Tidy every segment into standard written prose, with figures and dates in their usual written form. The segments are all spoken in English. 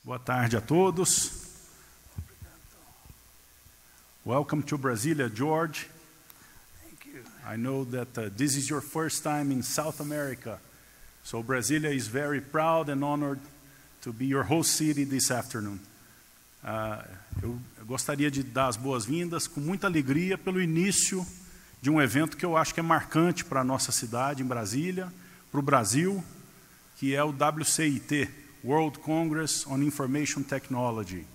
Boa tarde a todos. Welcome to Brasilia, George. Thank you. I know that this is your first time in South America, so Brasilia is very proud and honored to be your host city this afternoon. Eu gostaria de dar as boas-vindas com muita alegria pelo início de um evento que eu acho que é marcante para a nossa cidade, em Brasília, para o Brasil, que é o WCIT, World Congress on Information Technology.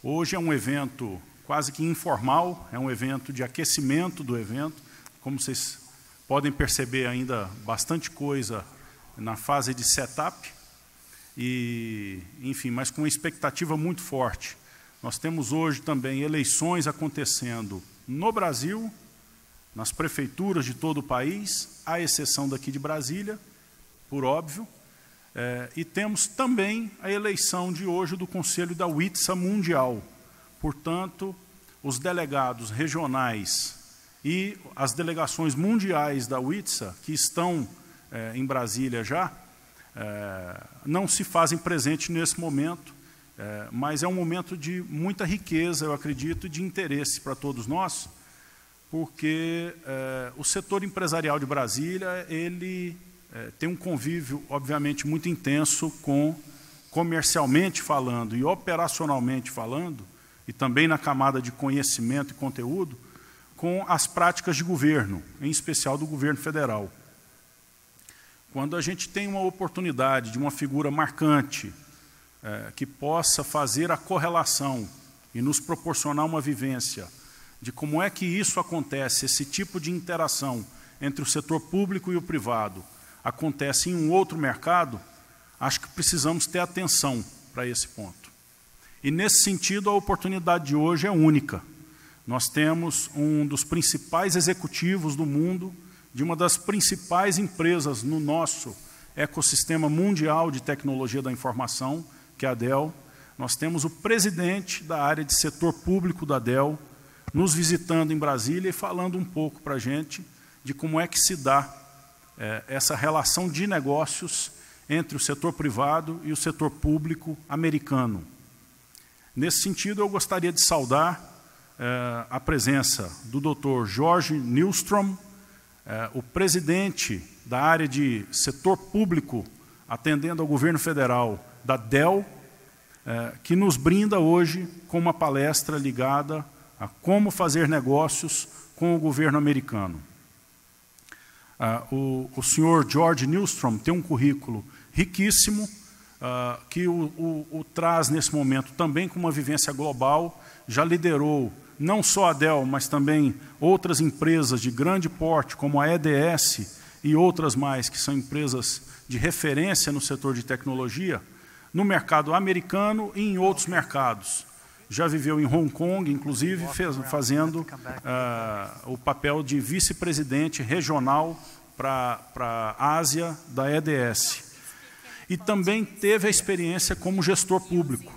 Hoje é um evento quase que informal, é um evento de aquecimento do evento. Como vocês podem perceber, ainda bastante coisa na fase de setup, e, enfim, mas com uma expectativa muito forte. Nós temos hoje também eleições acontecendo no Brasil, nas prefeituras de todo o país, à exceção daqui de Brasília, por óbvio. E temos também a eleição de hoje do Conselho da WCIT Mundial. Portanto, os delegados regionais e as delegações mundiais da WCIT, que estão em Brasília já, não se fazem presente nesse momento, mas é um momento de muita riqueza, eu acredito, e de interesse para todos nós, porque o setor empresarial de Brasília, ele tem um convívio, obviamente, muito intenso com, comercialmente falando e operacionalmente falando, e também na camada de conhecimento e conteúdo, com as práticas de governo, em especial do governo federal. Quando a gente tem uma oportunidade de uma figura marcante que possa fazer a correlação e nos proporcionar uma vivência de como é que isso acontece, esse tipo de interação entre o setor público e o privado, acontece em um outro mercado, acho que precisamos ter atenção para esse ponto. E, nesse sentido, a oportunidade de hoje é única. Nós temos um dos principais executivos do mundo, de uma das principais empresas no nosso ecossistema mundial de tecnologia da informação, que é a Dell. Nós temos o presidente da área de setor público da Dell, nos visitando em Brasília e falando um pouco para a gente de como é que se dá essa relação de negócios entre o setor privado e o setor público americano. Nesse sentido, eu gostaria de saudar a presença do Dr. Jorge Newstrom, o presidente da área de setor público, atendendo ao governo federal da Dell, que nos brinda hoje com uma palestra ligada a como fazer negócios com o governo americano. O senhor George Newstrom tem um currículo riquíssimo, que o traz nesse momento também com uma vivência global, já liderou não só a Dell, mas também outras empresas de grande porte, como a EDS e outras mais, que são empresas de referência no setor de tecnologia, no mercado americano e em outros mercados. Já viveu em Hong Kong, inclusive, fazendo o papel de vice-presidente regional para a Ásia da EDS. E também teve a experiência como gestor público.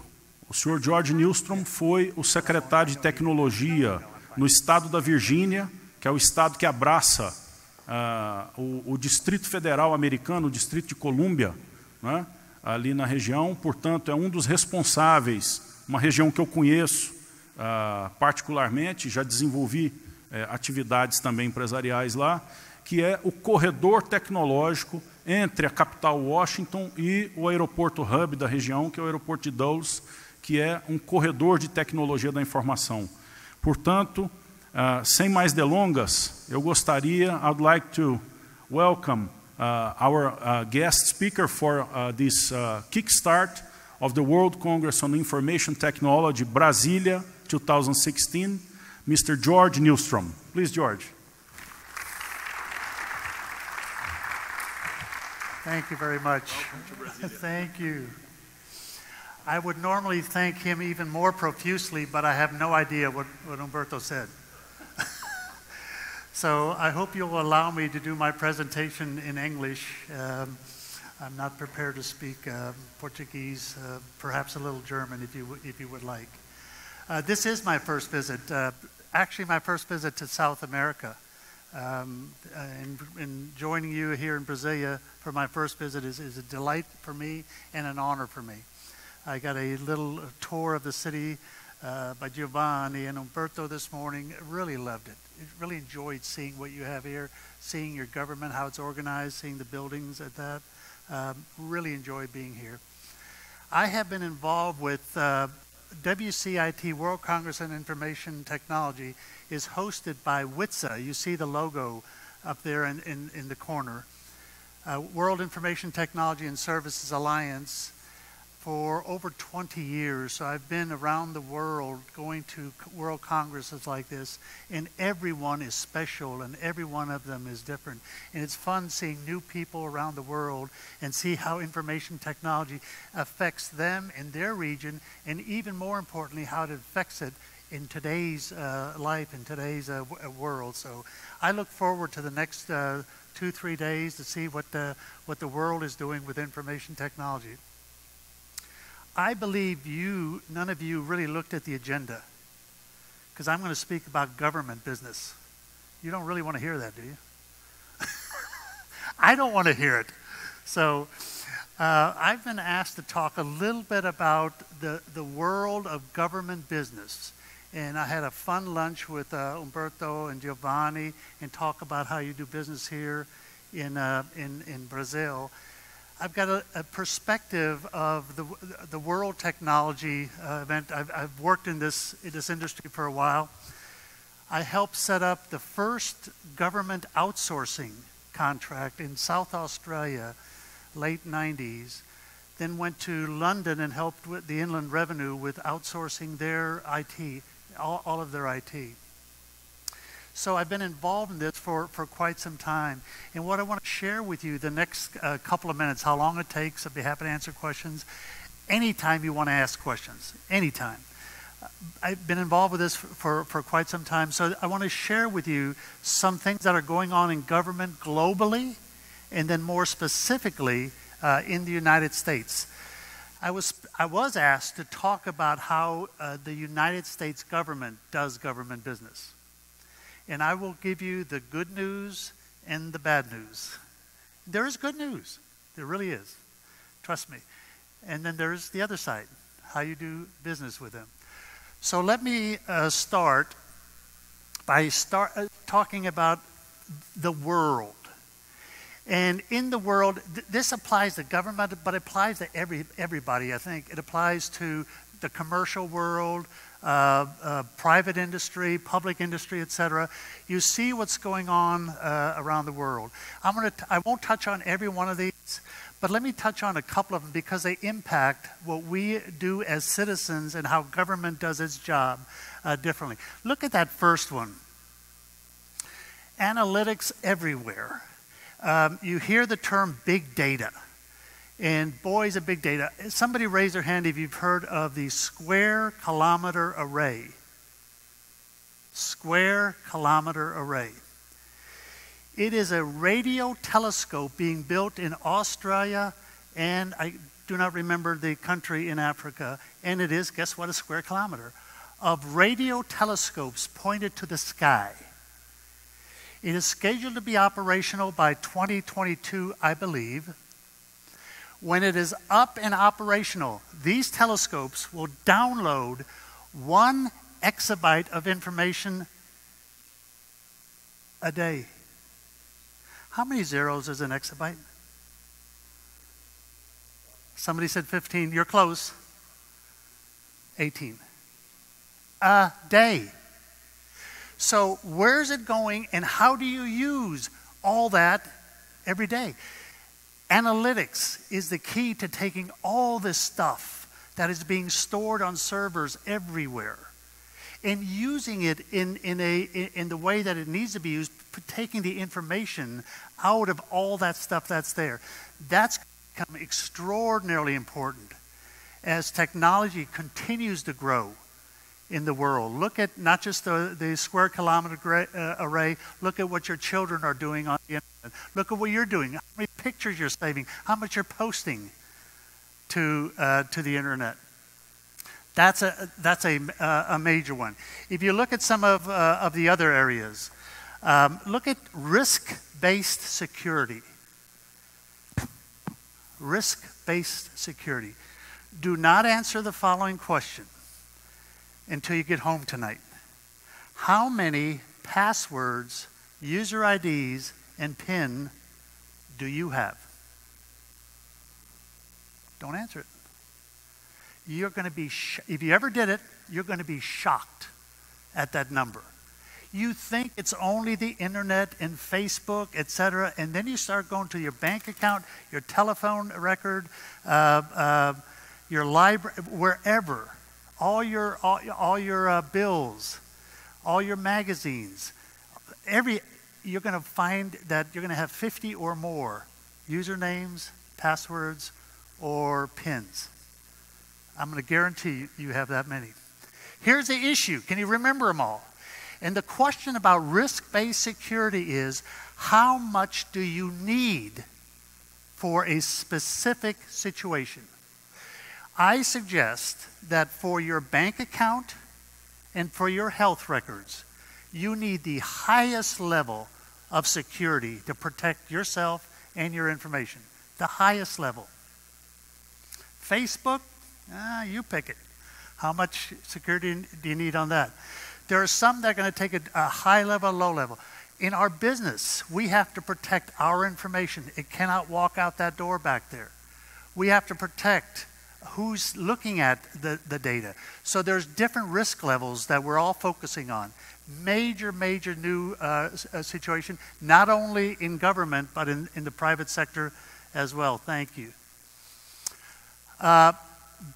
O senhor George Newstrom foi o secretário de tecnologia no estado da Virgínia, que é o estado que abraça o Distrito Federal americano, o Distrito de Colômbia, né, ali na região. Portanto, é um dos responsáveis, uma região que eu conheço particularmente, já desenvolvi atividades também empresariais lá, que é o corredor tecnológico entre a capital Washington e o aeroporto hub da região, que é o aeroporto de Dulles, que é um corredor de tecnologia da informação. Portanto, sem mais delongas, eu gostaria, I'd like to welcome our guest speaker for this kickstart of the World Congress on Information Technology, Brasilia 2016, Mr. George Newstrom. Please, George. Thank you very much. Thank you. I would normally thank him even more profusely, but I have no idea what Humberto said. So I hope you'll allow me to do my presentation in English. I'm not prepared to speak Portuguese, perhaps a little German if you would like. This is my first visit, actually my first visit to South America. And joining you here in Brasilia for my first visit is a delight for me and an honor for me. I got a little tour of the city by Giovanni and Humberto this morning. Really loved it. Really enjoyed seeing what you have here, seeing your government, how it's organized, seeing the buildings at that. Really enjoyed being here. I have been involved with WCIT, World Congress on Information Technology, is hosted by WCIT. You see the logo up there in the corner. World Information Technology and Services Alliance for over 20 years. So I've been around the world going to world congresses like this, and everyone is special and every one of them is different. And it's fun seeing new people around the world and see how information technology affects them in their region, and even more importantly, how it affects it in today's life, in today's world. So I look forward to the next 2-3 days to see what the world is doing with information technology. I believe none of you really looked at the agenda, because I'm going to speak about government business. You don't really want to hear that, do you? I don't want to hear it. So I've been asked to talk a little bit about the world of government business. And I had a fun lunch with Humberto and Giovanni and talk about how you do business here in Brazil. I've got a perspective of the world technology event. I've worked in this industry for a while. I helped set up the first government outsourcing contract in South Australia, late 90s. Then went to London and helped with the Inland Revenue with outsourcing their IT, all of their IT. So I've been involved in this for quite some time. And what I want to share with you the next couple of minutes, how long it takes, I'd be happy to answer questions. Anytime you want to ask questions, anytime. I've been involved with this for quite some time. So I want to share with you some things that are going on in government globally, and then more specifically in the United States. I was asked to talk about how the United States government does government business. And I will give you the good news and the bad news. There is good news. There really is. Trust me. And then there's the other side, how you do business with them. So let me start by talking about the world. And in the world, this applies to government, but it applies to everybody, I think. It applies to the commercial world, private industry, public industry, etc. You see what's going on around the world. I won't touch on every one of these, but let me touch on a couple of them because they impact what we do as citizens and how government does its job differently. Look at that first one. Analytics everywhere. You hear the term big data. And boy, is it big data. Somebody raise their hand if you've heard of the square kilometer array. Square kilometer array. It is a radio telescope being built in Australia, and I do not remember the country in Africa, and it is, guess what, a square kilometer of radio telescopes pointed to the sky. It is scheduled to be operational by 2022, I believe. When it is up and operational, these telescopes will download 1 exabyte of information a day. How many zeros is an exabyte? Somebody said 15. You're close. 18. A day. So where's it going, and how do you use all that every day? Analytics is the key to taking all this stuff that is being stored on servers everywhere and using it in the way that it needs to be used, taking the information out of all that stuff that's there. That's become extraordinarily important as technology continues to grow in the world. Look at not just the square kilometer array, look at what your children are doing on the internet. Look at what you're doing, how many pictures you're saving, how much you're posting to the internet. That's a major one. If you look at some of the other areas, look at risk-based security. Risk-based security. Do not answer the following question until you get home tonight. How many passwords, user IDs, and PIN do you have? Don't answer it. You're going to be, if you ever did it, you're going to be shocked at that number. You think it's only the internet and Facebook, etc., and then you start going to your bank account, your telephone record, your library, wherever, all your bills, all your magazines, you're going to find that you're going to have 50 or more usernames, passwords, or PINs. I'm going to guarantee you have that many. Here's the issue. Can you remember them all? And the question about risk-based security is, how much do you need for a specific situation? I suggest that for your bank account and for your health records, you need the highest level of security to protect yourself and your information. The highest level. Facebook, you pick it. How much security do you need on that? There are some that are going to take a high level, low level. In our business, we have to protect our information. It cannot walk out that door back there. We have to protect who's looking at the data. So there's different risk levels that we're all focusing on. Major new situation, not only in government, but in the private sector as well. Thank you.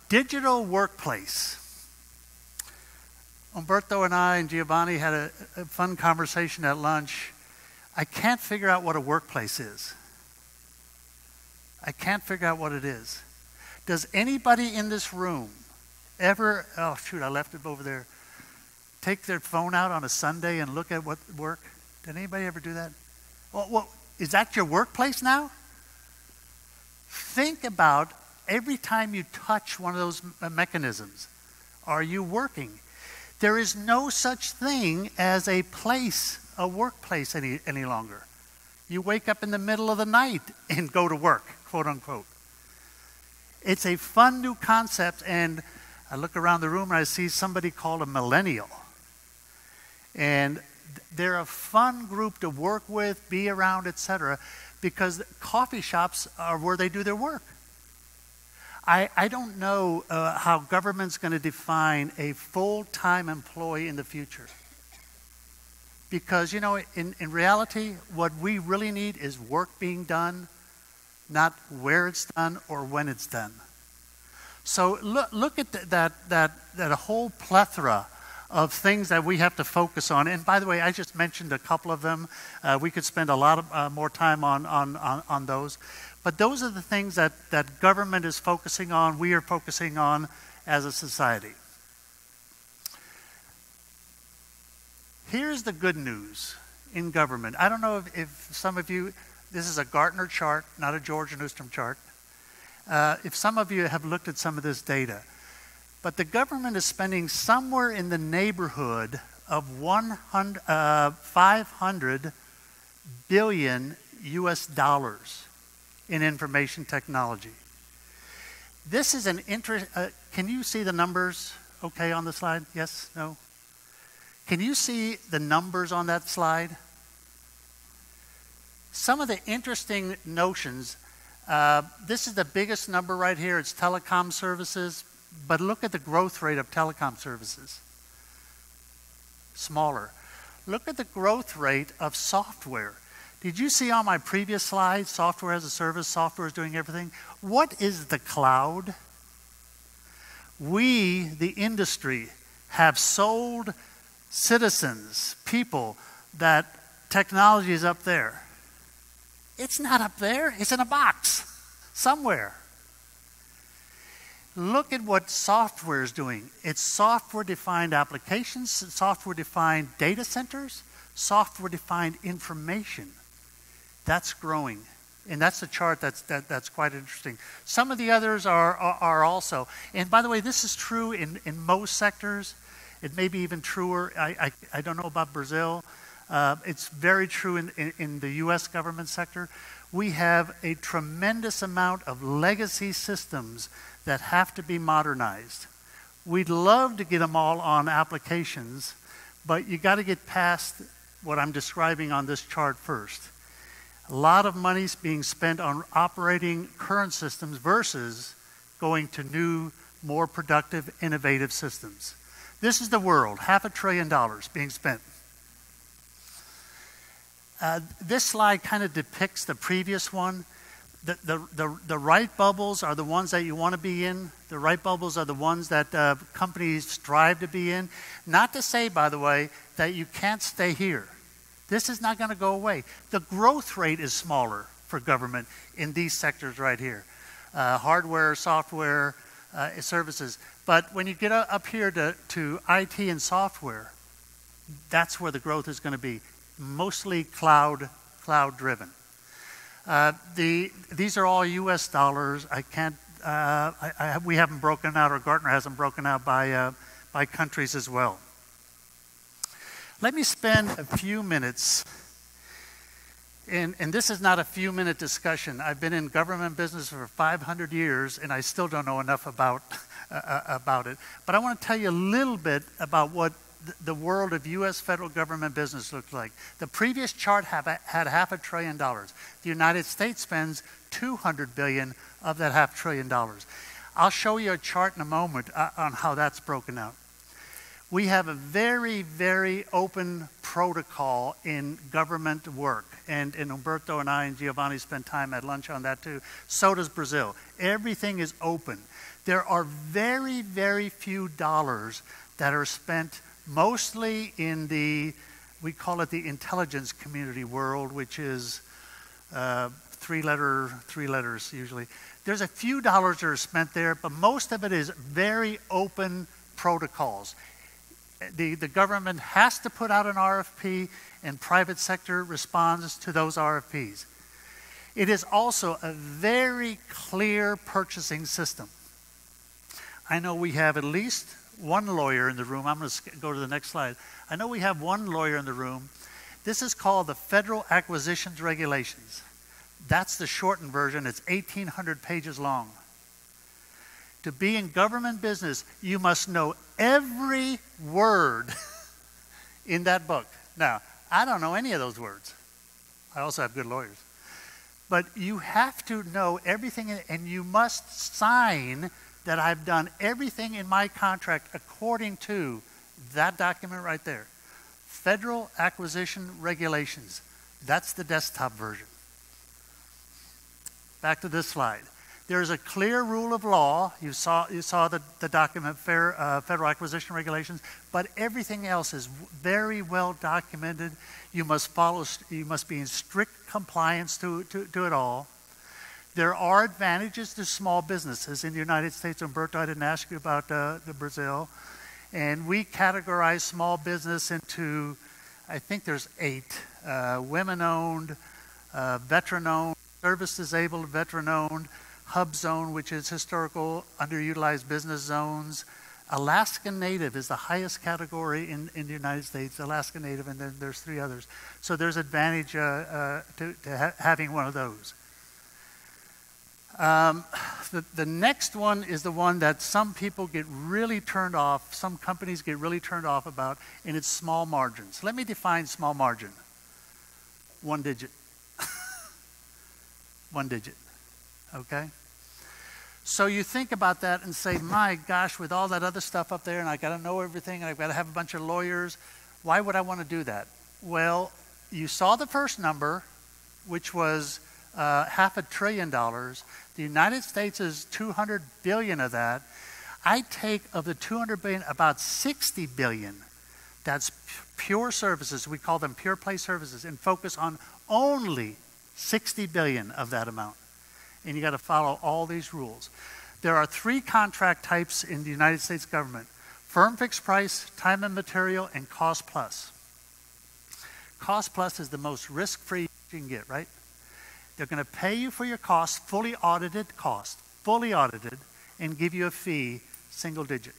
Digital workplace. Humberto and I and Giovanni had a fun conversation at lunch. I can't figure out what a workplace is. I can't figure out what it is. Does anybody in this room ever, oh shoot, I left it over there, take their phone out on a Sunday and look at what work? Did anybody ever do that? Well, is that your workplace now? Think about every time you touch one of those mechanisms. Are you working? There is no such thing as a workplace any longer. You wake up in the middle of the night and go to work, quote unquote. It's a fun new concept, and I look around the room and I see somebody called a millennial. And they're a fun group to work with, be around, etc., because coffee shops are where they do their work. I don't know how government's going to define a full-time employee in the future. Because, you know, in reality, what we really need is work being done, not where it's done or when it's done. So look at that whole plethora of things that we have to focus on. And by the way, I just mentioned a couple of them. We could spend a lot of more time on those. But those are the things that government is focusing on, we are focusing on as a society. Here's the good news in government. I don't know if some of you, this is a Gartner chart, not a George Newstrom chart. If some of you have looked at some of this data, but the government is spending somewhere in the neighborhood of 500 billion US dollars in information technology. This is an can you see the numbers okay on the slide? Yes? No? Can you see the numbers on that slide? Some of the interesting notions, this is the biggest number right here, it's telecom services, but look at the growth rate of telecom services. Smaller. Look at the growth rate of software. Did you see on my previous slide, software as a service, software is doing everything? What is the cloud? We, the industry, have sold citizens, people, that technology is up there. It's not up there, it's in a box somewhere. Look at what software is doing. It's software-defined applications, software-defined data centers, software-defined information. That's growing. And that's the chart that's quite interesting. Some of the others are also. And by the way, this is true in most sectors. It may be even truer. I don't know about Brazil. It's very true in the US government sector. We have a tremendous amount of legacy systems that have to be modernized. We'd love to get them all on applications, but you got to get past what I'm describing on this chart first. A lot of money's being spent on operating current systems versus going to new, more productive, innovative systems. This is the world, $500 billion being spent. This slide kind of depicts the previous one. The right bubbles are the ones that you want to be in. The right bubbles are the ones that companies strive to be in. Not to say, by the way, that you can't stay here. This is not going to go away. The growth rate is smaller for government in these sectors right here. Hardware, software, services. But when you get up here to IT and software, that's where the growth is going to be. Mostly cloud driven. These are all U.S. dollars. I can't. We haven't broken out, or Gartner hasn't broken out by countries as well. Let me spend a few minutes, and this is not a few-minute discussion. I've been in government business for 500 years, and I still don't know enough about it. But I want to tell you a little bit about what the world of U.S. federal government business looks like. The previous chart had $500 billion. The United States spends $200 billion of that $500 billion. I'll show you a chart in a moment on how that's broken out. We have a very, very open protocol in government work. And Humberto and I and Giovanni spent time at lunch on that too. So does Brazil. Everything is open. There are very, very few dollars that are spent mostly in we call it the intelligence community world, which is three letters usually. There's a few dollars that are spent there, but most of it is very open protocols. The government has to put out an RFP, and private sector responds to those RFPs. It is also a very clear purchasing system. I know we have at least one lawyer in the room. I'm going to go to the next slide. I know we have one lawyer in the room. This is called the Federal Acquisitions Regulations. That's the shortened version. It's 1,800 pages long. To be in government business, you must know every word in that book. Now, I don't know any of those words. I also have good lawyers. But you have to know everything, and you must sign that I've done everything in my contract according to that document right there. Federal Acquisition Regulations. That's the desktop version. Back to this slide. There's a clear rule of law. You saw the document, Federal Acquisition Regulations, but everything else is very well documented. You must be in strict compliance to it all. There are advantages to small businesses in the United States. Humberto, I didn't ask you about the Brazil. And we categorize small business into, I think there's 8, women-owned, veteran-owned, service-disabled, veteran-owned, hub zone, which is historical underutilized business zones. Alaskan Native is the highest category in the United States, Alaskan Native, and then there's 3 others. So there's advantage to having one of those. The next one is the one that some people get really turned off, some companies get really turned off about, and it's small margins. Let me define small margin. 1 digit. 1 digit, okay? So you think about that and say, my gosh, with all that other stuff up there, and I got to know everything, and I've got to have a bunch of lawyers, why would I want to do that? Well, you saw the first number, which was $500 billion. The United States is $200 billion of that. I take of the $200 billion about $60 billion. That's pure services. We call them pure play services, and focus on only $60 billion of that amount. And you got to follow all these rules. There are 3 contract types in the United States government: firm fixed price, time and material, and cost plus. Cost plus is the most risk-free you can get, right? They're going to pay you for your costs, fully audited, and give you a fee, single digit.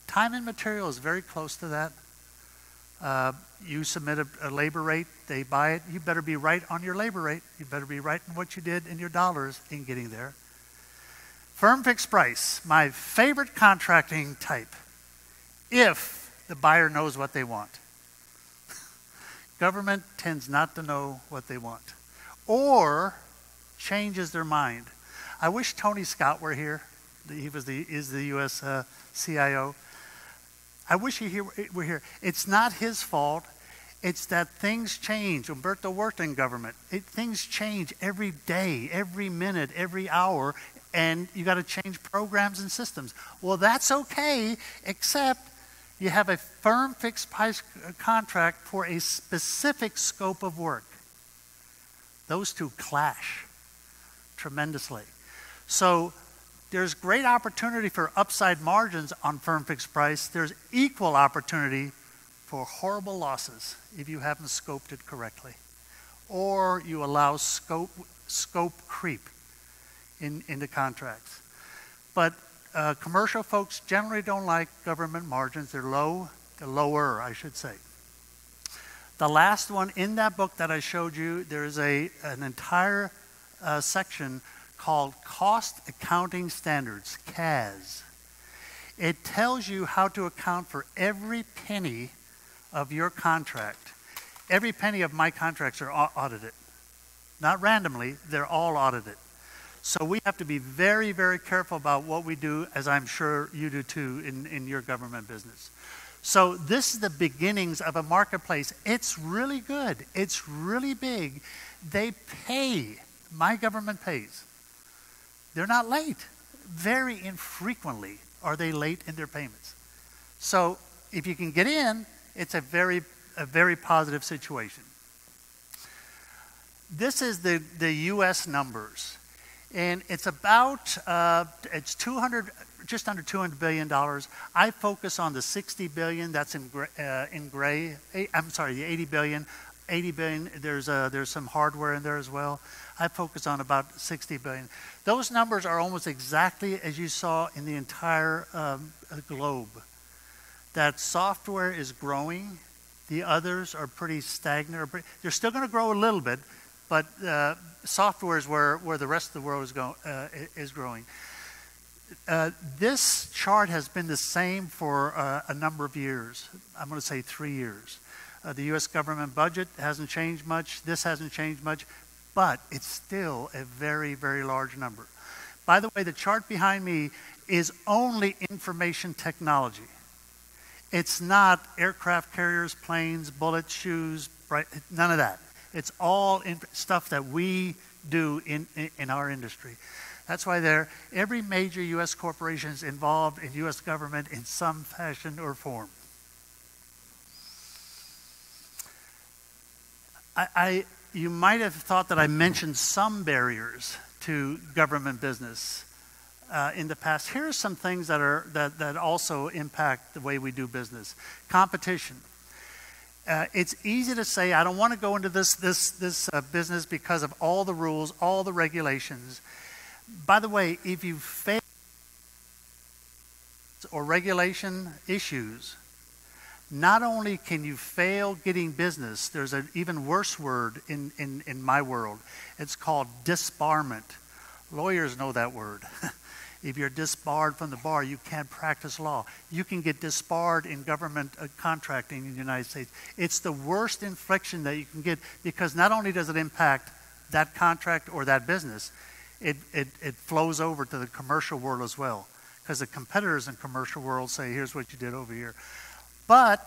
Time and material is very close to that. You submit a labor rate, they buy it. You better be right on your labor rate. You better be right in what you did in your dollars in getting there. Firm fixed price, my favorite contracting type, if the buyer knows what they want. Government tends not to know what they want, or changes their mind. I wish Tony Scott were here. He is the U.S. CIO. I wish he were here. It's not his fault. It's that things change. Humberto worked in government. Things change every day, every minute, every hour, and you got to change programs and systems. Well, that's okay, except you have a firm fixed price contract for a specific scope of work. Those two clash tremendously. So there's great opportunity for upside margins on firm fixed price. There's equal opportunity for horrible losses if you haven't scoped it correctly, or you allow scope creep into contracts. But commercial folks generally don't like government margins. They're lower, I should say. The last one in that book that I showed you, there's an entire section called Cost Accounting Standards, CAS. It tells you how to account for every penny of your contract. Every penny of my contracts are audited. Not randomly, they're all audited. So we have to be very, very careful about what we do, as I'm sure you do too in your government business. So this is the beginnings of a marketplace. It's really good. It's really big. They pay. My government pays. They're not late. Very infrequently are they late in their payments. So if you can get in, it's a very positive situation. This is the U.S. numbers, and it's about it's just under $200 billion. I focus on the 60 billion. That's in gray. I'm sorry, the 80 billion. 80 billion. There's some hardware in there as well. I focus on about 60 billion. Those numbers are almost exactly as you saw in the entire globe. That software is growing. The others are pretty stagnant. They're still going to grow a little bit, but software is where the rest of the world is growing. This chart has been the same for a number of years. I'm going to say 3 years. The U.S. government budget hasn't changed much. This hasn't changed much, but it's still a very, very large number. By the way, the chart behind me is only information technology. It's not aircraft carriers, planes, bullets, shoes, none of that. It's all stuff that we do in our industry. That's why every major U.S. corporation is involved in U.S. government in some fashion or form. You might have thought that I mentioned some barriers to government business in the past. Here are some things that also impact the way we do business. Competition. It's easy to say, I don't want to go into this business because of all the rules, all the regulations. By the way, if you fail or regulation issues, not only can you fail getting business, there's an even worse word in my world. It's called disbarment. Lawyers know that word. If you're disbarred from the bar, you can't practice law. You can get disbarred in government contracting in the United States. It's the worst infliction that you can get, because not only does it impact that contract or that business, it flows over to the commercial world as well, because the competitors in commercial world say, here's what you did over here. But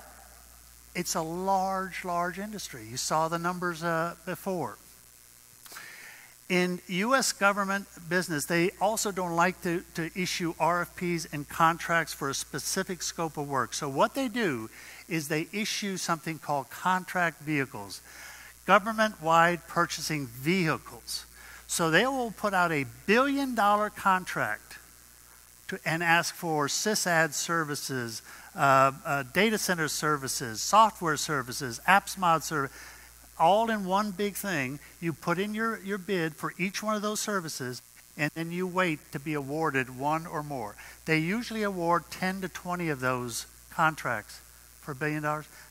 it's a large, large industry. You saw the numbers before. In U.S. government business, they also don't like to issue RFPs and contracts for a specific scope of work. So what they do is they issue something called contract vehicles, government-wide purchasing vehicles. So they will put out $1 billion contract and ask for sysad services, data center services, software services, apps mod service, all in one big thing. You put in your bid for each one of those services, and then you wait to be awarded one or more. They usually award 10 to 20 of those contracts for $1 billion.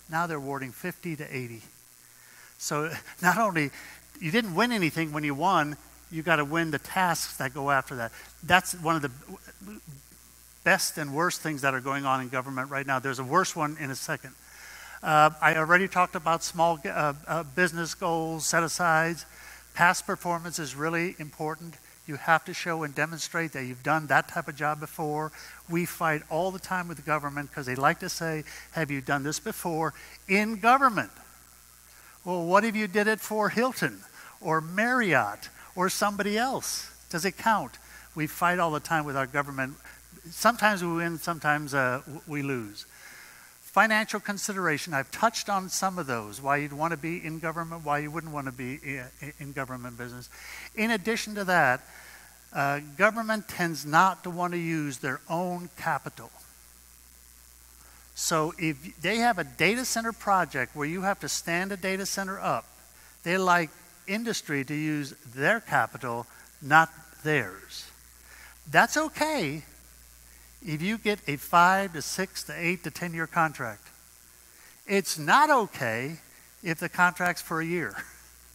Now they're awarding 50 to 80. So not only you didn't win anything when you won, You got to win the tasks that go after that. That's one of the best and worst things that are going on in government right now. There's a worse one in a second. I already talked about small business goals, set-asides. Past performance is really important. You have to show and demonstrate that you've done that type of job before. We fight all the time with the government because they like to say, have you done this before in government? Well, what if you did it for Hilton or Marriott or somebody else? Does it count? We fight all the time with our government. Sometimes we win, sometimes we lose. Financial consideration, I've touched on some of those, why you'd want to be in government, why you wouldn't want to be in government business. In addition to that, government tends not to want to use their own capital. So if they have a data center project where you have to stand a data center up, they like industry to use their capital, not theirs. That's okay if you get a 5 to 6 to 8 to 10 year contract. It's not okay if the contract's for a year,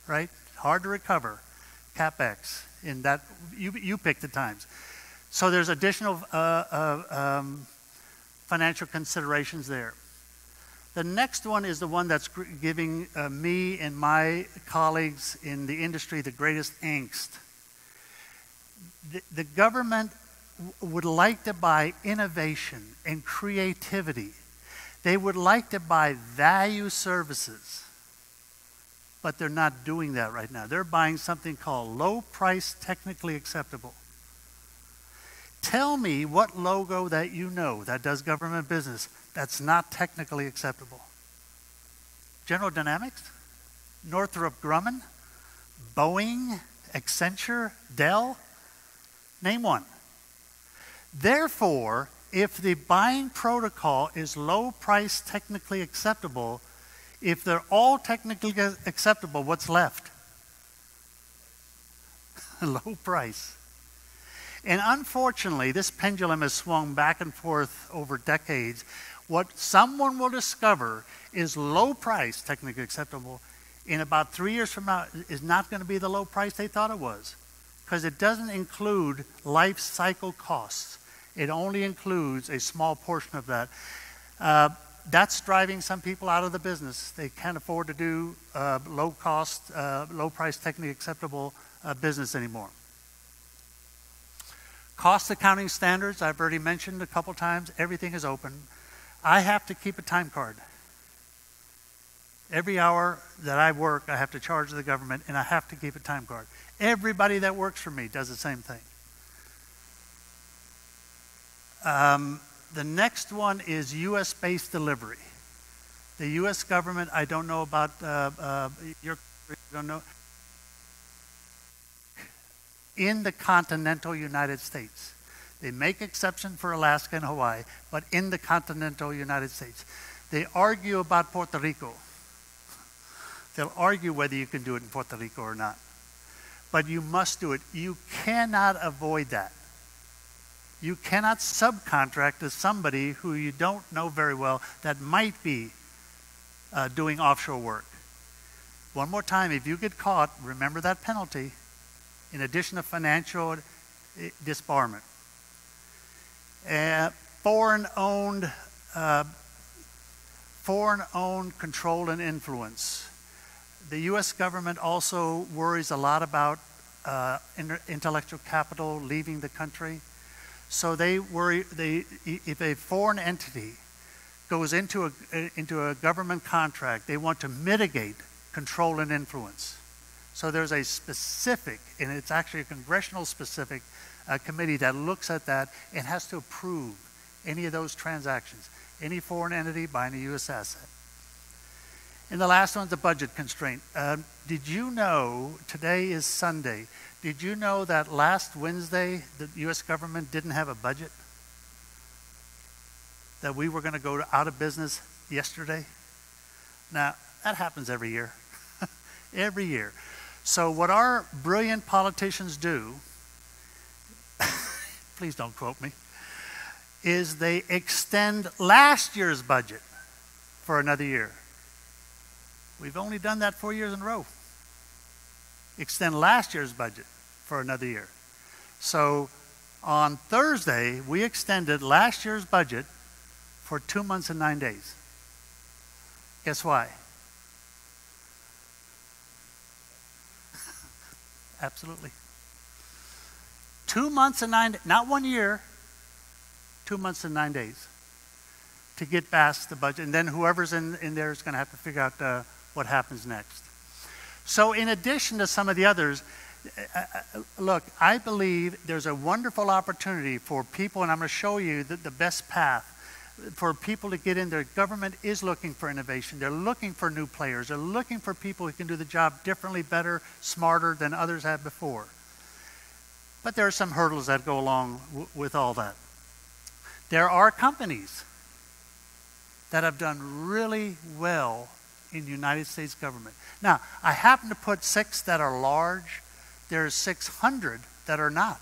right? Hard to recover, CapEx, in that, you pick the times. So there's additional financial considerations there. The next one is the one that's giving me and my colleagues in the industry the greatest angst. The government would like to buy innovation and creativity. They would like to buy value services, but they're not doing that right now. They're buying something called low price, technically acceptable. Tell me what logo that you know that does government business that's not technically acceptable. General Dynamics? Northrop Grumman? Boeing? Accenture? Dell? Name one. Therefore, if the buying protocol is low price, technically acceptable, if they're all technically acceptable, what's left? Low price. And unfortunately, this pendulum has swung back and forth over decades. What someone will discover is low price, technically acceptable, in about 3 years from now is not going to be the low price they thought it was, because it doesn't include life cycle costs. It only includes a small portion of that. That's driving some people out of the business. They can't afford to do low cost, low price, technically acceptable business anymore. Cost accounting standards, I've already mentioned a couple times. Everything is open. I have to keep a time card. Every hour that I work, I have to charge the government, and I have to keep a time card. Everybody that works for me does the same thing. The next one is US-based delivery. The US government, I don't know about your country, I don't know. In the continental United States. They make exception for Alaska and Hawaii, but in the continental United States. They argue about Puerto Rico. They'll argue whether you can do it in Puerto Rico or not. But you must do it. You cannot avoid that. You cannot subcontract to somebody who you don't know very well that might be doing offshore work. One more time, if you get caught, remember that penalty, in addition to financial disbarment. Foreign-owned control and influence. The U.S. government also worries a lot about intellectual capital leaving the country. So they worry, if a foreign entity goes into a government contract, they want to mitigate control and influence. So there's a specific, and it's actually a congressional specific committee that looks at that and has to approve any of those transactions, any foreign entity buying a U.S. asset. And the last one's a budget constraint. Did you know, today is Sunday, did you know that last Wednesday the U.S. government didn't have a budget? That we were going to go out of business yesterday? Now, that happens every year. Every year. So what our brilliant politicians do, please don't quote me, is they extend last year's budget for another year. We've only done that 4 years in a row. Extend last year's budget. for another year. So on Thursday, we extended last year's budget for 2 months and 9 days. Guess why? Absolutely. 2 months and 9 days, not 1 year, 2 months and 9 days to get past the budget. And then whoever's in there is going to have to figure out what happens next. So in addition to some of the others, look, I believe there's a wonderful opportunity for people, and I'm going to show you the best path for people to get in there. Government is looking for innovation. They're looking for new players. They're looking for people who can do the job differently, better, smarter than others have before. But there are some hurdles that go along with all that. There are companies that have done really well in the United States government. Now, I happen to put 6 that are large. There's 600 that are not.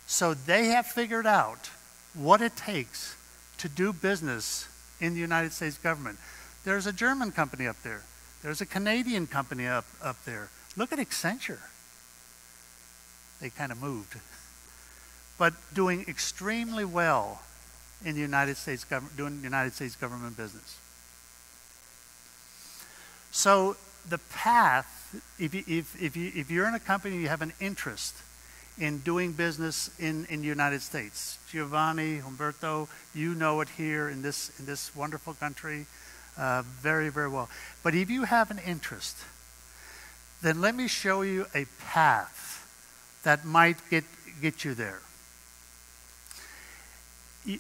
So they have figured out what it takes to do business in the United States government. There's a German company up there. There's a Canadian company up there. Look at Accenture. They kind of moved. But doing extremely well in the United States government, doing United States government business. So the path, if you're in a company, you have an interest in doing business in the United States. Giovanni, Humberto, you know it here in this wonderful country very, very well. But if you have an interest, then let me show you a path that might get you there.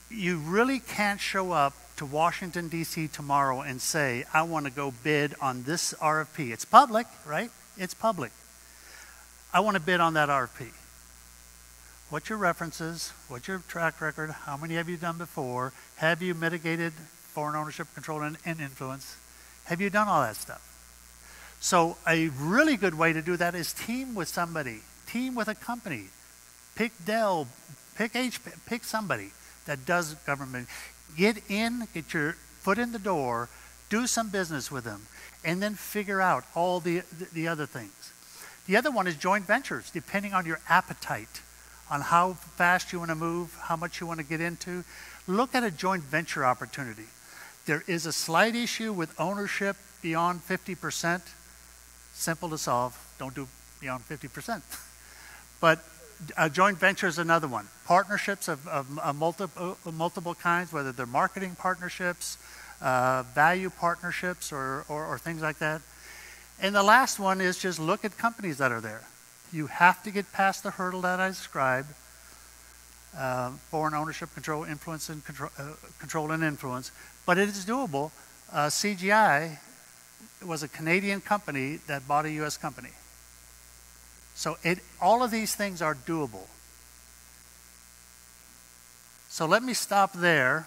You really can't show up to Washington, D.C. tomorrow and say, I want to go bid on this RFP. It's public, right? It's public. I want to bid on that RFP. What's your references? What's your track record? How many have you done before? Have you mitigated foreign ownership, control, and influence? Have you done all that stuff? So a really good way to do that is team with somebody. Team with a company. Pick Dell, pick HP, pick somebody that does government. Get in, get your foot in the door, do some business with them, and then figure out all the other things. The other one is joint ventures, depending on your appetite, on how fast you want to move, how much you want to get into. Look at a joint venture opportunity. There is a slight issue with ownership beyond 50%. Simple to solve. Don't do beyond 50%. But a joint venture is another one. Partnerships of multiple kinds, whether they're marketing partnerships, value partnerships, or things like that. And the last one is just look at companies that are there. You have to get past the hurdle that I described, foreign ownership, control, influence, and control and influence. But it is doable. CGI was a Canadian company that bought a U.S. company. So all of these things are doable. So let me stop there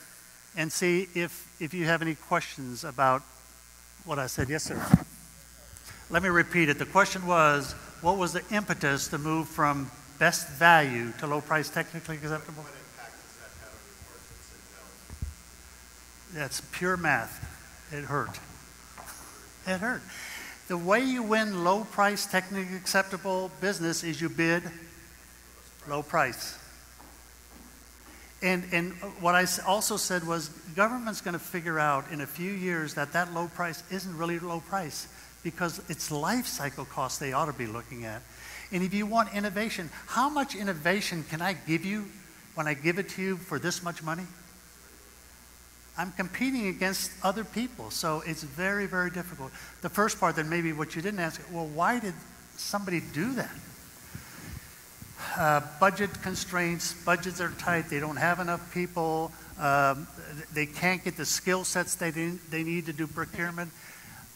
and see if you have any questions about what I said. Yes, sir. Let me repeat it. The question was, what was the impetus to move from best value to low price technically acceptable? What impact does that have on your margins and Dell? That's pure math. It hurt. It hurt. The way you win low price technically acceptable business is you bid low price. And what I also said was government's going to figure out in a few years that low price isn't really low price because it's life cycle costs they ought to be looking at. And if you want innovation, how much innovation can I give you when I give it to you for this much money? I'm competing against other people, so it's very, very difficult. The first part, then maybe what you didn't ask, well, why did somebody do that? Budget constraints, budgets are tight, they don't have enough people, they can't get the skill sets they need to do procurement.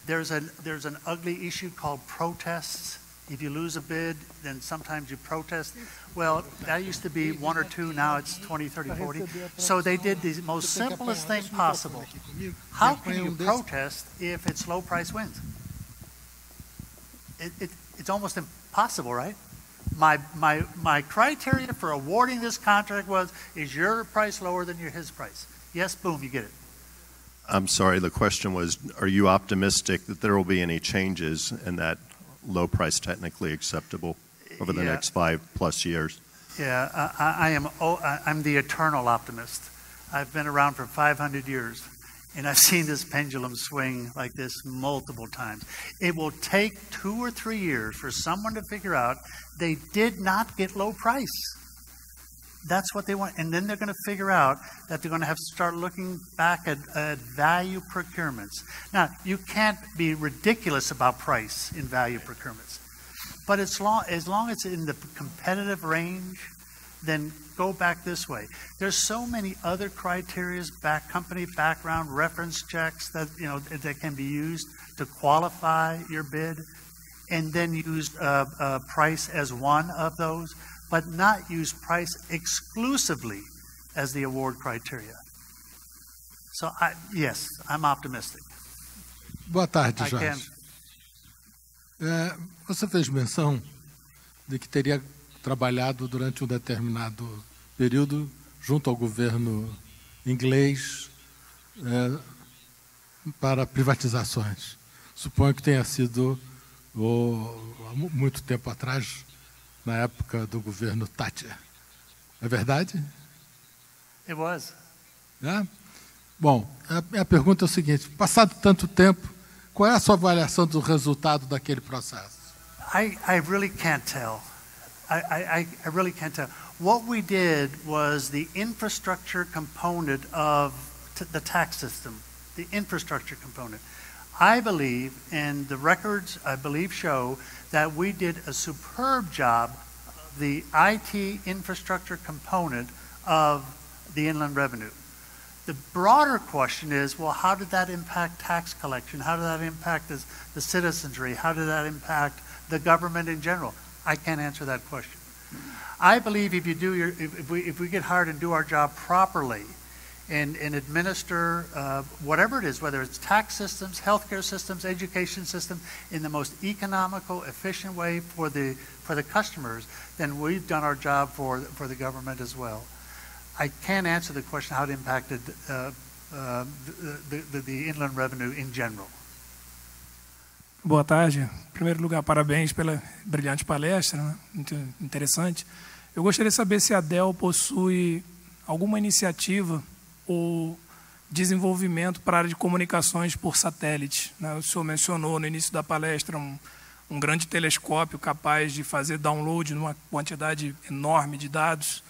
There's an ugly issue called protests. If you lose a bid, then sometimes you protest. Well, that used to be 1 or 2, now it's 20, 30, 40. So they did the most simplest thing possible. How can you protest if it's low price wins? It's almost impossible, right? My criteria for awarding this contract was, is your price lower than his price? Yes, boom, you get it. I'm sorry, the question was, are you optimistic that there will be any changes in that low price technically acceptable? over the Yeah. next 5+ years? Yeah, I'm the eternal optimist. I've been around for 500 years, and I've seen this pendulum swing like this multiple times. It will take 2 or 3 years for someone to figure out they did not get low price. That's what they want. And then they're going to figure out that they're going to have to start looking back at value procurements. Now, you can't be ridiculous about price in value procurements. But as long as it's in the competitive range, then go back this way. There's so many other criteria, company background, reference checks that that can be used to qualify your bid, and then use price as one of those, but not use price exclusively as the award criteria. So yes, I'm optimistic. Boa tarde, I Jorge. Você fez menção de que teria trabalhado durante um determinado período junto ao governo inglês para privatizações. Suponho que tenha sido há muito tempo atrás, na época do governo Thatcher. É verdade? It was. Bom, a pergunta é o seguinte: passado tanto tempo, qual é a sua avaliação do resultado daquele processo? I really can't tell. I really can't tell. What we did was the infrastructure component of the tax system, the infrastructure component. I believe, and the records, I believe, show that we did a superb job of the IT infrastructure component of the inland revenue. The broader question is, well, how did that impact tax collection? How did that impact the citizenry? How did that impact the government in general? I can't answer that question. I believe if we get hard and do our job properly and administer whatever it is, whether it's tax systems, healthcare systems, education systems, in the most economical, efficient way for the customers, then we've done our job for the government as well. I can't answer the question how it impacted the inland revenue in general. Boa tarde. Em primeiro lugar, parabéns pela brilhante palestra, né? Muito interessante. Eu gostaria de saber se a Dell possui alguma iniciativa ou desenvolvimento para a área de comunicações por satélite, né? O senhor mencionou no início da palestra um grande telescópio capaz de fazer download numa quantidade enorme de dados.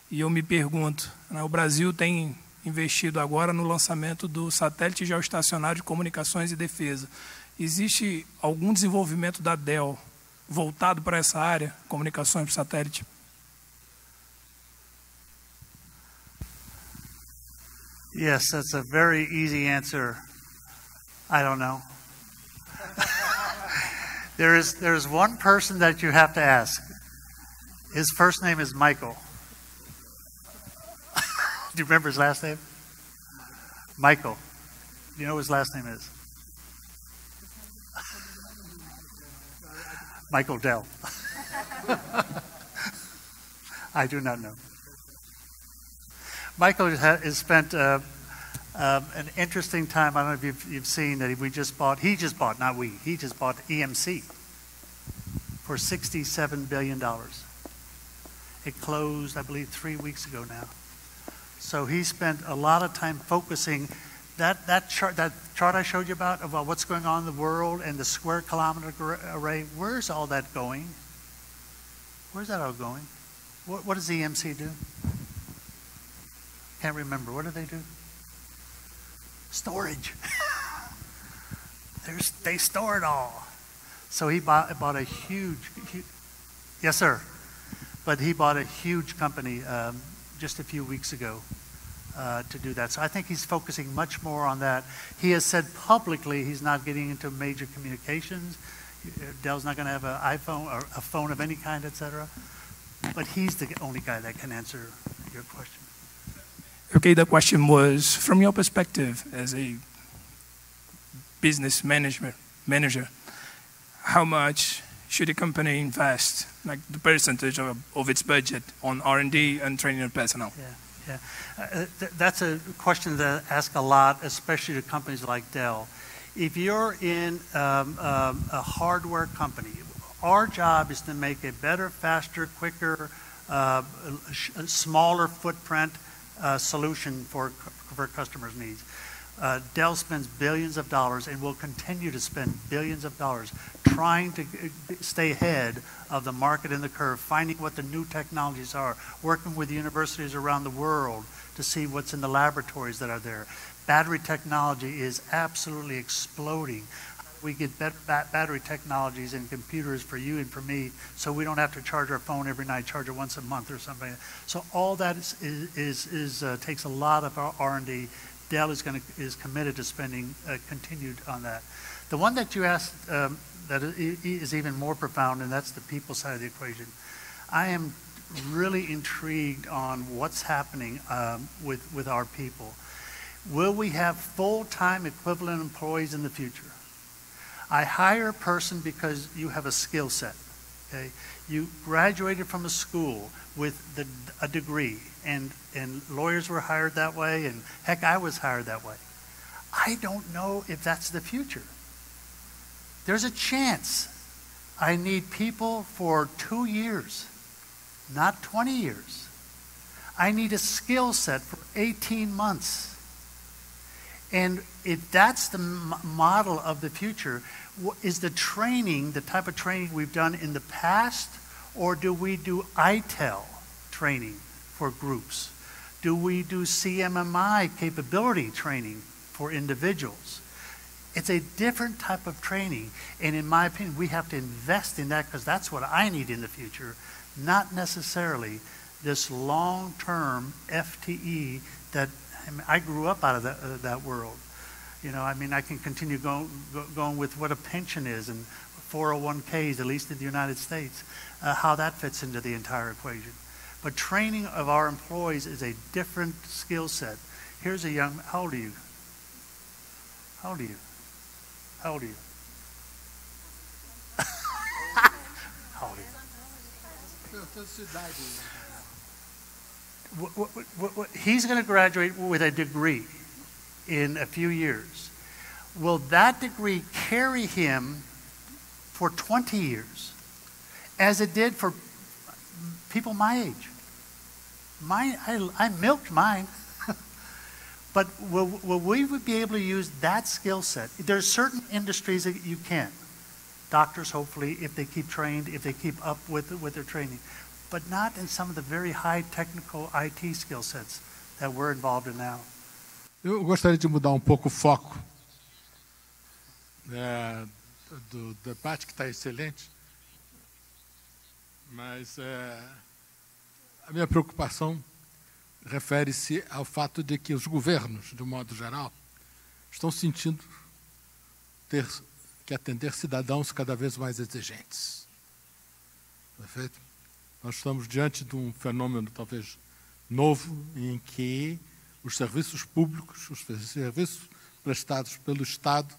E eu me pergunto, né, o Brasil tem investido agora no lançamento do satélite geoestacionário de comunicações e defesa. Existe algum desenvolvimento da Dell voltado para essa área, comunicações por satélite? Yes, that's a very easy answer. I don't know. There's one person that you have to ask. His first name is Michael. Do you remember his last name? Michael. Do you know what his last name is? Michael Dell. I do not know. Michael has spent an interesting time. I don't know if you've seen that he just bought EMC for $67 billion. It closed, I believe, 3 weeks ago now. So he spent a lot of time focusing that chart I showed you about what's going on in the world and the square kilometer array. Where's all that going? Where's that all going? What does EMC do? Can't remember. What do they do? Storage. They store it all. So he bought a huge, yes, sir. But he bought a huge company just a few weeks ago to do that. So I think he's focusing much more on that. He has said publicly he's not getting into major communications. Dell's not going to have an iPhone or a phone of any kind, etc. But he's the only guy that can answer your question. Okay, the question was, from your perspective as a business manager, how much should a company invest, like the percentage of its budget on R&D and training of personnel? Yeah. That's a question that I ask a lot, especially to companies like Dell. If you're in a hardware company, Our job is to make a better, faster, quicker, smaller footprint solution for customers' needs. Dell spends billions of dollars and will continue to spend billions of dollars trying to stay ahead of the market and the curve, finding what the new technologies are, working with universities around the world to see what's in the laboratories that are there. Battery technology is absolutely exploding. We get better battery technologies and computers for you and for me, so we don't have to charge our phone every night, charge it once a month or something. So all that takes a lot of our R&D. Dell is committed to spending continued on that. The one that you asked that is even more profound, and that's the people side of the equation. I am really intrigued on what's happening with our people. Will we have full-time equivalent employees in the future? I hire a person because you have a skill set. Okay? You graduated from a school with a degree, and lawyers were hired that way, and heck, I was hired that way. I don't know if that's the future. There's a chance I need people for 2 years, not 20 years. I need a skill set for 18 months. And if that's the model of the future, is the training, the type of training we've done in the past, or do we do ITEL training for groups? Do we do CMMI capability training for individuals? It's a different type of training, and in my opinion, we have to invest in that because that's what I need in the future, not necessarily this long-term FTE that I grew up out of that world. You know, I mean, I can continue going with what a pension is and 401ks, at least in the United States, how that fits into the entire equation. But training of our employees is a different skill set. Here's a young, how old are you? How old are you? How old are you? How old are you? He's going to graduate with a degree in a few years. Will that degree carry him for 20 years, as it did for people my age? I milked mine. But will we be able to use that skill set? There's certain industries that you can. Doctors, hopefully, if they keep trained, if they keep up with their training. But not in some of the very high technical IT skill sets that we're involved in now. Eu gostaria de mudar pouco o foco do debate, que está excelente, mas a minha preocupação refere-se ao fato de que os governos, de um modo geral, estão sentindo ter que atender cidadãos cada vez mais exigentes. Perfeito? Nós estamos diante de um fenômeno talvez novo em que os serviços públicos, os serviços prestados pelo Estado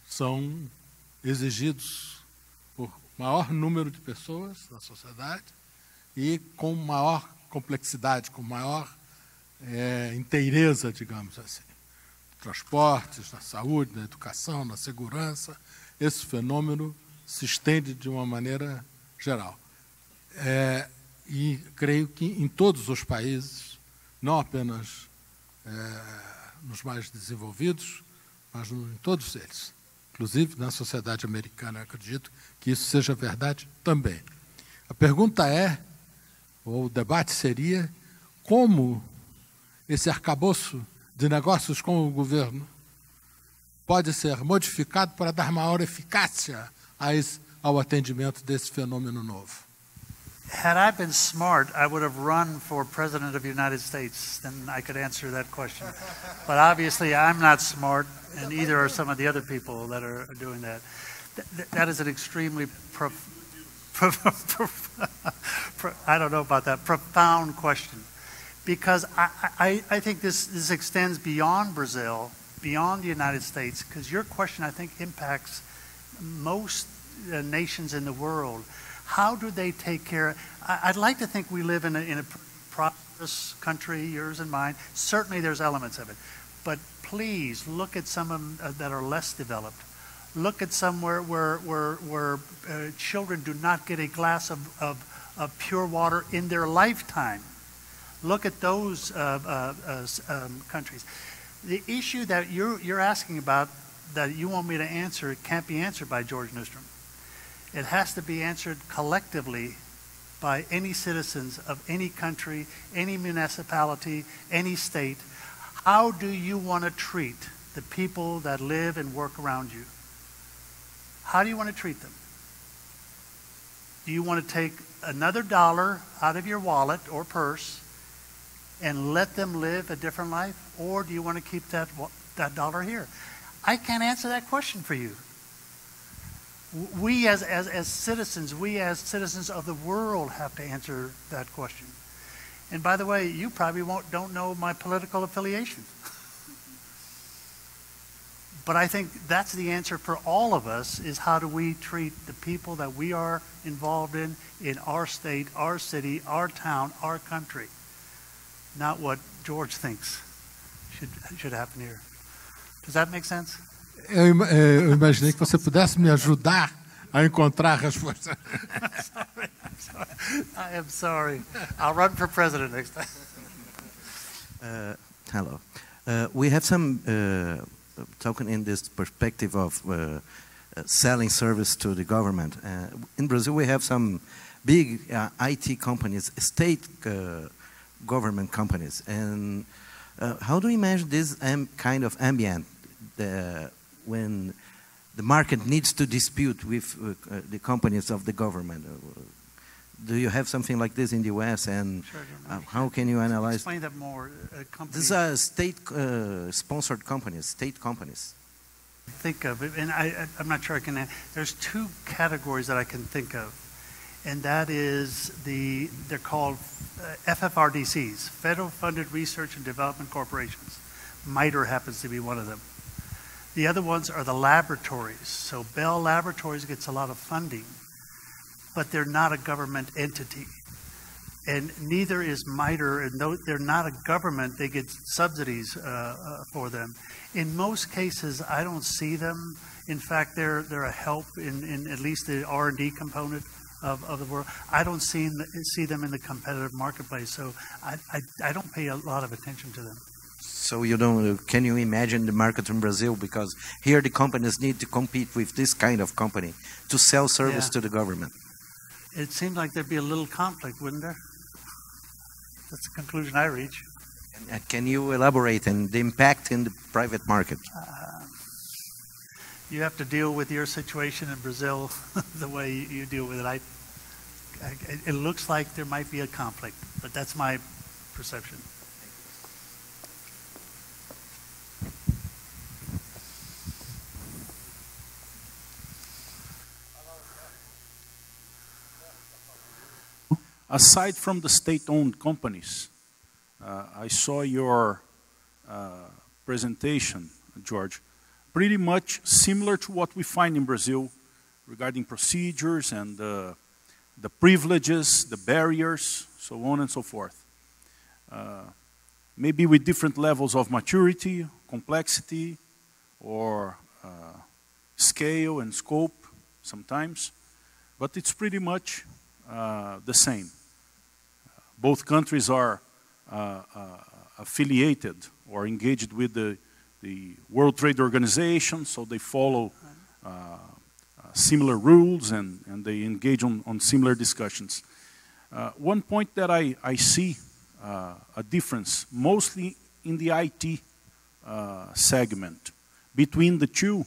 são exigidos por maior número de pessoas na sociedade e com maior complexidade, com maior inteireza, digamos assim. Transportes, na saúde, na educação, na segurança, esse fenômeno se estende de uma maneira geral. E creio que em todos os países, não apenas nos mais desenvolvidos, mas em todos eles. Inclusive na sociedade americana, acredito que isso seja verdade também. A pergunta ou o debate seria, como esse arcabouço de negócios com o governo pode ser modificado para dar maior eficácia ao atendimento desse fenômeno novo. Had I been smart, I would have run for President of the United States. Then I could answer that question. But obviously, I'm not smart, and neither are some of the other people that are doing that. That is an extremely, I don't know about that, profound question. Because I think this extends beyond Brazil, beyond the United States, because your question, I think, impacts most nations in the world. How do they take care? I'd like to think we live in a prosperous country, yours and mine. Certainly there's elements of it. But please look at some of them that are less developed. Look at somewhere where children do not get a glass of pure water in their lifetime. Look at those countries. The issue that you're asking about that you want me to answer can't be answered by George Newstrom. It has to be answered collectively by any citizens of any country, any municipality, any state. How do you want to treat the people that live and work around you? How do you want to treat them? Do you want to take another dollar out of your wallet or purse and let them live a different life? Or do you want to keep that dollar here? I can't answer that question for you. We as citizens, we as citizens of the world have to answer that question. And by the way, you probably don't know my political affiliation. But I think that's the answer for all of us, is how do we treat the people that we are involved in our state, our city, our town, our country. Not what George thinks should happen here. Does that make sense? Eu imaginei que você pudesse me ajudar a encontrar a resposta. I am sorry. I'll run for president next time. Hello. We have some talking in this perspective of selling service to the government. In Brazil, we have some big IT companies, state government companies. And how do you imagine this kind of ambient when the market needs to dispute with the companies of the government? Do you have something like this in the US? And Sure, how can you analyze? Explain that more. These are state-sponsored companies, state companies. Think of it, and I'm not sure I can. There's two categories that I can think of, and that is they're called FFRDCs, Federal Funded Research and Development Corporations. MITRE happens to be one of them. The other ones are the laboratories. So Bell Laboratories gets a lot of funding, but they're not a government entity. And neither is MITRE, and they're not a government, they get subsidies for them. In most cases, I don't see them. In fact, they're a help in at least the R&D component of the world. I don't see them in the competitive marketplace, so I don't pay a lot of attention to them. So you don't, can you imagine the market in Brazil? Because here the companies need to compete with this kind of company to sell service to the government. It seems like there'd be a little conflict, wouldn't there? That's the conclusion I reach. Can you elaborate on the impact in the private market? You have to deal with your situation in Brazil the way you deal with it. It looks like there might be a conflict, but that's my perception. Aside from the state-owned companies, I saw your presentation, George, pretty much similar to what we find in Brazil regarding procedures and the privileges, the barriers, so on and so forth. Maybe with different levels of maturity, complexity, or scale and scope sometimes, but it's pretty much the same. Both countries are affiliated or engaged with the World Trade Organization, so they follow similar rules and they engage on similar discussions. One point that I see a difference, mostly in the IT segment, between the two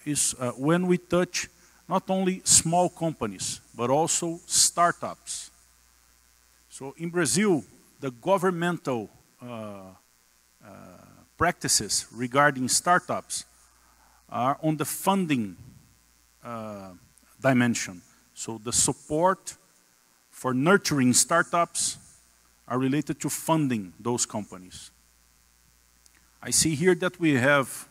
is when we touch not only small companies, but also startups. So in Brazil, the governmental practices regarding startups are on the funding dimension. So the support for nurturing startups are related to funding those companies. I see here that we have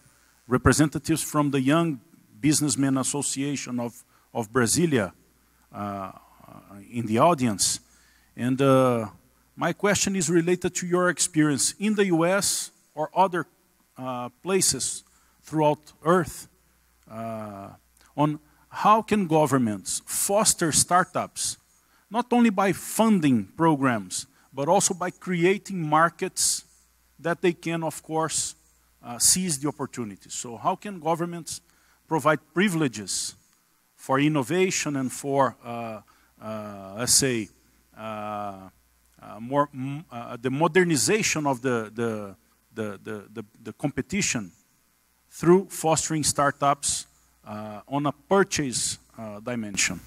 representatives from the Young Businessmen Association of Brasilia in the audience. And my question is related to your experience in the US or other places throughout Earth on how can governments foster startups, not only by funding programs, but also by creating markets that they can, of course, seize the opportunities. So how can governments provide privileges for innovation and for, let's say, the modernization of the competition through fostering startups on a purchase dimension?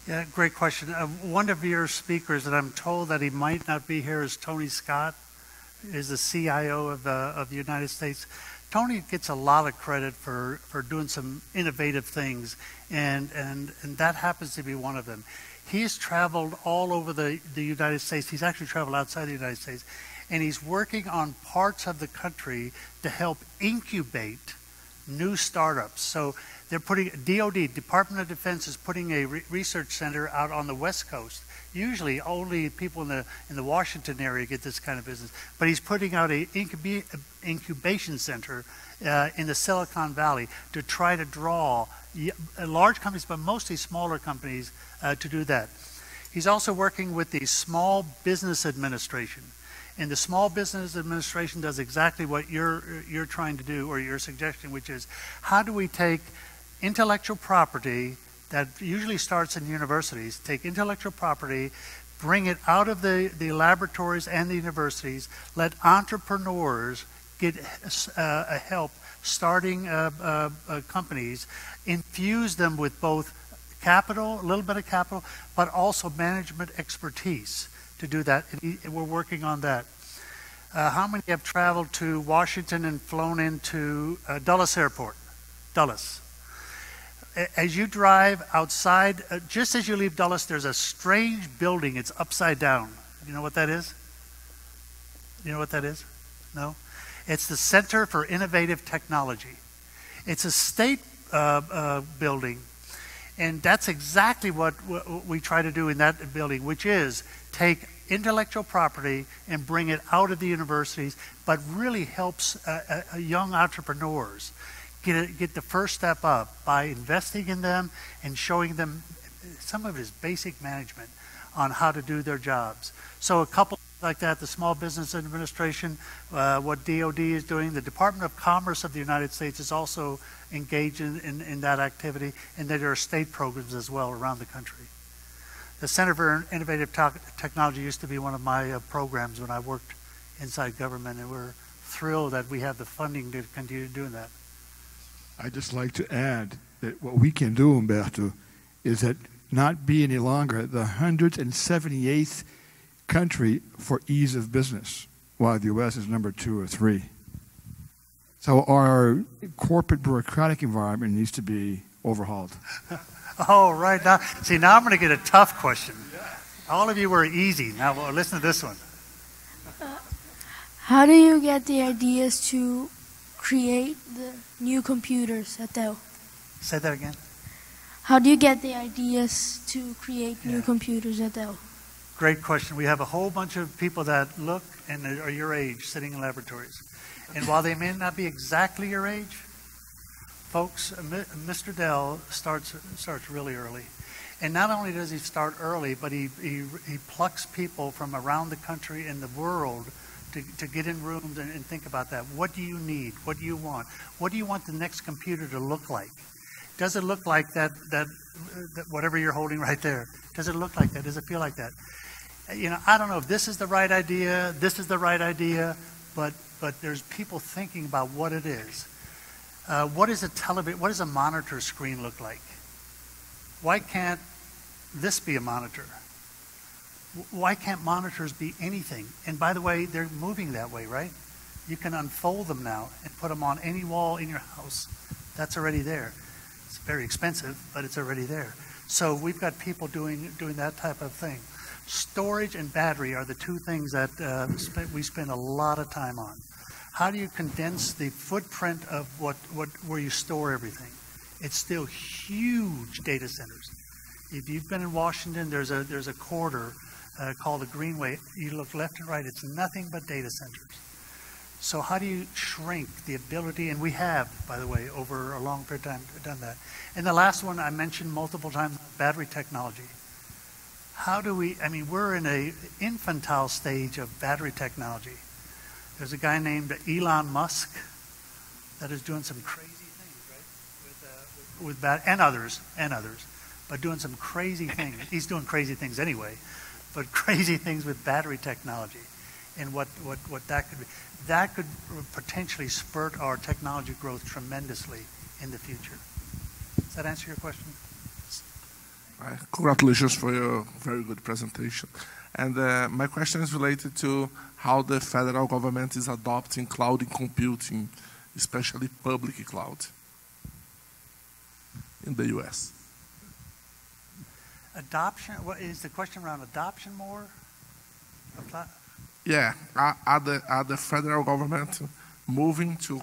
Yeah, great question. One of your speakers that I'm told that he might not be here is Tony Scott, is the CIO of the United States. Tony gets a lot of credit for doing some innovative things, and that happens to be one of them. He's traveled all over the United States. He's actually traveled outside the United States, and he's working on parts of the country to help incubate new startups. So they're putting, DoD, Department of Defense, is putting a research center out on the West Coast. Usually only people in the Washington area get this kind of business. But he's putting out an incubation center in the Silicon Valley to try to draw large companies, but mostly smaller companies, to do that. He's also working with the Small Business Administration. And the Small Business Administration does exactly what you're trying to do, or you're suggesting, which is how do we take intellectual property that usually starts in universities, take intellectual property, bring it out of the laboratories and the universities, let entrepreneurs get help starting companies, infuse them with both capital, a little bit of capital, but also management expertise to do that. And we're working on that. How many have traveled to Washington and flown into Dulles Airport? Dulles. As you drive outside, just as you leave Dulles, there's a strange building. It's upside down. You know what that is? You know what that is? No? It's the Center for Innovative Technology. It's a state building, and that's exactly what we try to do in that building, which is take intellectual property and bring it out of the universities, but really helps young entrepreneurs get the first step up by investing in them and showing them some of it is basic management on how to do their jobs. So a couple like that, the Small Business Administration, what DoD is doing, the Department of Commerce of the United States is also engaged in that activity, and there are state programs as well around the country. The Center for Innovative Technology used to be one of my programs when I worked inside government, and we're thrilled that we have the funding to continue doing that. I'd just like to add that what we can do, Humberto, is that not be any longer the 178th country for ease of business, while the U.S. is number 2 or 3. So our corporate bureaucratic environment needs to be overhauled. Oh, right. Now I'm going to get a tough question. All of you were easy. Now well, listen to this one. How do you get the ideas to create the new computers at Dell? Say that again. How do you get the ideas to create new computers at Dell? Great question. We have a whole bunch of people that look and are your age sitting in laboratories. And while they may not be exactly your age, folks, Mr. Dell starts really early. And not only does he start early, but he plucks people from around the country and the world to get in rooms and think about that. What do you need? What do you want? What do you want the next computer to look like? Does it look like that whatever you're holding right there? Does it look like that? Does it feel like that? You know, I don't know if this is the right idea, but there's people thinking about what it is. What is a television? What does a monitor screen look like? Why can't this be a monitor? Why can't monitors be anything? And by the way, they're moving that way, right? You can unfold them now and put them on any wall in your house. That's already there. It's very expensive, but it's already there. So we've got people doing that type of thing. Storage and battery are the two things that we spend a lot of time on. How do you condense the footprint of where you store everything? It's still huge data centers. If you've been in Washington, there's a corridor called the Greenway. You look left and right, it's nothing but data centers. So how do you shrink the ability, and we have, by the way, over a long period of time done that. And the last one I mentioned multiple times, battery technology. How do we, I mean, we're in an infantile stage of battery technology. There's a guy named Elon Musk that is doing some crazy things, right? With and others, but doing some crazy things. He's doing crazy things anyway, but crazy things with battery technology. And what that could be. That could potentially spurt our technology growth tremendously in the future. Does that answer your question? Congratulations for your very good presentation. And my question is related to how the federal government is adopting cloud computing, especially public cloud, in the U.S. Adoption? What is the question around adoption more? Of cloud? Yeah, are the federal government moving to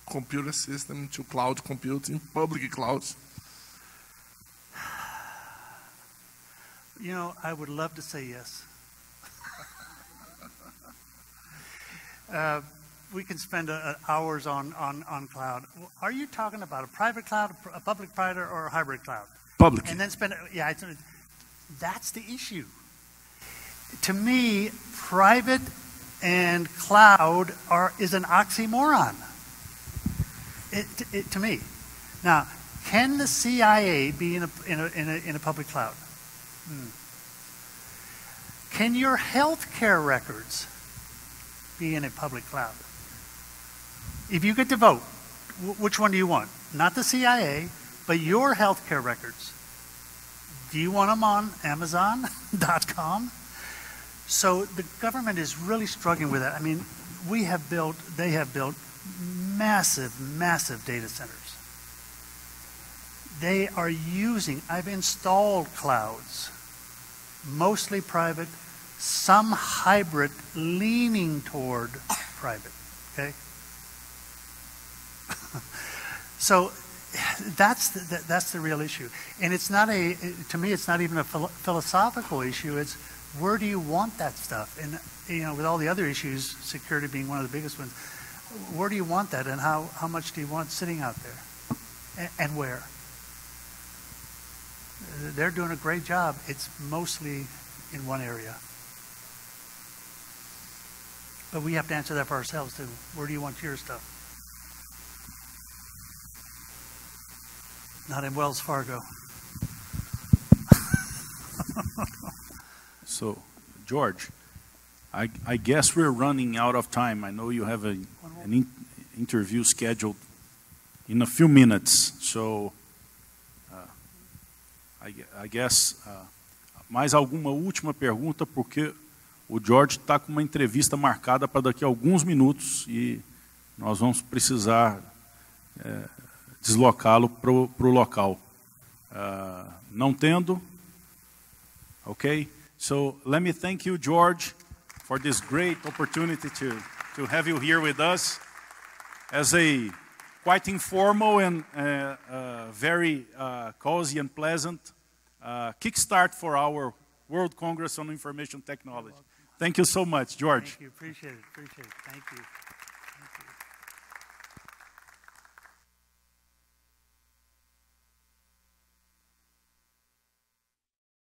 computer system, to cloud computing, public clouds? You know, I would love to say yes. We can spend hours on cloud. Are you talking about a private cloud, a public cloud, or a hybrid cloud? Public. And then that's the issue. To me, private and cloud is an oxymoron. To me. Now, can the CIA be in a public cloud? Can your healthcare records be in a public cloud? If you get to vote, which one do you want? Not the CIA, but your healthcare records. Do you want them on Amazon.com? So the government is really struggling with that. I mean, they have built massive, massive data centers. They are I've installed clouds, mostly private, some hybrid leaning toward private, okay? So that's the real issue. And it's not to me, it's not even a philosophical issue. It's where do you want that stuff? And, you know, with all the other issues, security being one of the biggest ones, where do you want that, and how much do you want sitting out there? And where? They're doing a great job. It's mostly in one area. But we have to answer that for ourselves too. Where do you want your stuff? Not in Wells Fargo. So, George, I guess we're running out of time. I know you have an interview scheduled in a few minutes. So, I guess, mais alguma última pergunta, porque o George está com uma entrevista marcada para daqui a alguns minutos e nós vamos precisar deslocá-lo para o local. Não tendo, okay? So let me thank you, George, for this great opportunity to have you here with us as a quite informal and very cozy and pleasant kickstart for our World Congress on Information Technology. Thank you so much, George. Thank you. Appreciate it. Thank you. Thank you.